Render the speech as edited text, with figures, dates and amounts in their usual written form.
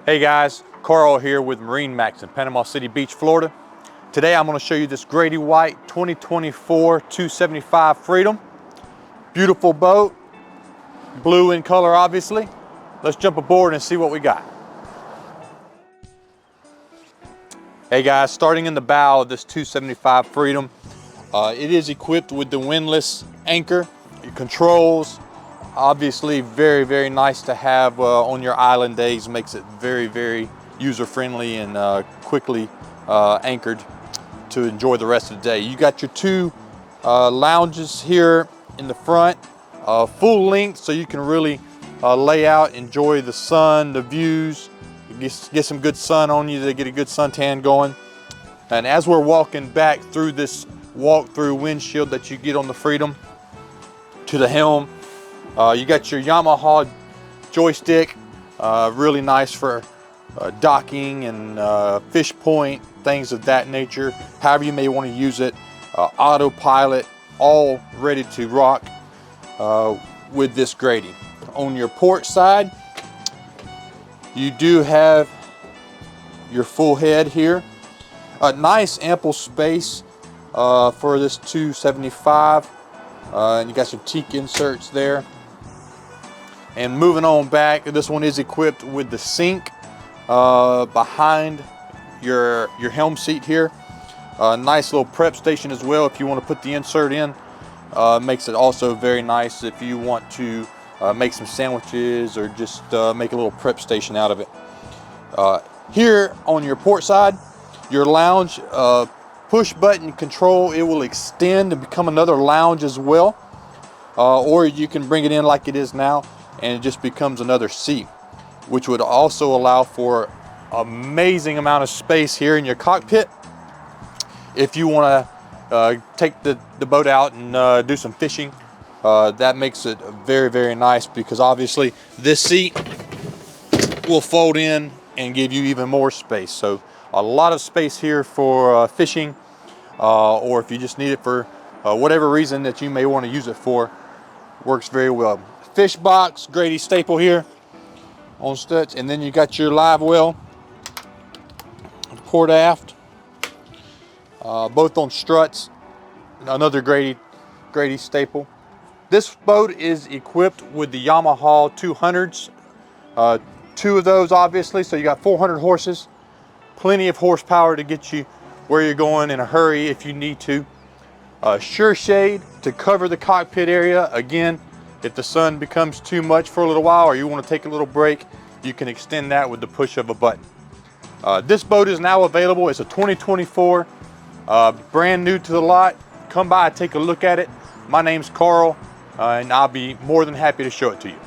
Hey guys, Carl here with MarineMax in Panama City Beach, Florida. Today I'm going to show you this GRADY-WHITE 2024 275 Freedom. Beautiful boat, blue in color obviously. Let's jump aboard and see what we got. Hey guys, starting in the bow of this 275 Freedom, it is equipped with the windlass anchor, controls. Obviously very nice to have on your island days. Makes it very user-friendly and quickly anchored to enjoy the rest of the day. You got your two lounges here in the front, full length, so you can really lay out, enjoy the sun, the views, get some good sun on you to get a good suntan going. And as we're walking back through this walk-through windshield that you get on the Freedom to the helm, you got your Yamaha joystick, really nice for docking and fish point, things of that nature, however you may want to use it. Autopilot, all ready to rock with this Grady. On your port side, you do have your full head here. A nice ample space for this 275, and you got some teak inserts there. And moving on back, this one is equipped with the sink behind your helm seat here. Nice little prep station as well if you want to put the insert in. Makes it also very nice if you want to make some sandwiches or just make a little prep station out of it. Here on your port side, your lounge, push button control, it will extend and become another lounge as well. Or you can bring it in like it is now, and it just becomes another seat, which would also allow for amazing amount of space here in your cockpit if you want to take the boat out and do some fishing. That makes it very nice, because obviously this seat will fold in and give you even more space. So a lot of space here for fishing, or if you just need it for whatever reason that you may want to use it for. Works very well. Fish box, Grady staple here on studs, and then you got your live well, port aft, both on struts. Another Grady staple. This boat is equipped with the Yamaha 200s, two of those obviously, so you got 400 horses, plenty of horsepower to get you where you're going in a hurry if you need to. Sure shade to cover the cockpit area. Again, if the sun becomes too much for a little while, or you want to take a little break, you can extend that with the push of a button. This boat is now available. It's a 2024, brand new to the lot. Come by, take a look at it. My name's Carl, and I'll be more than happy to show it to you.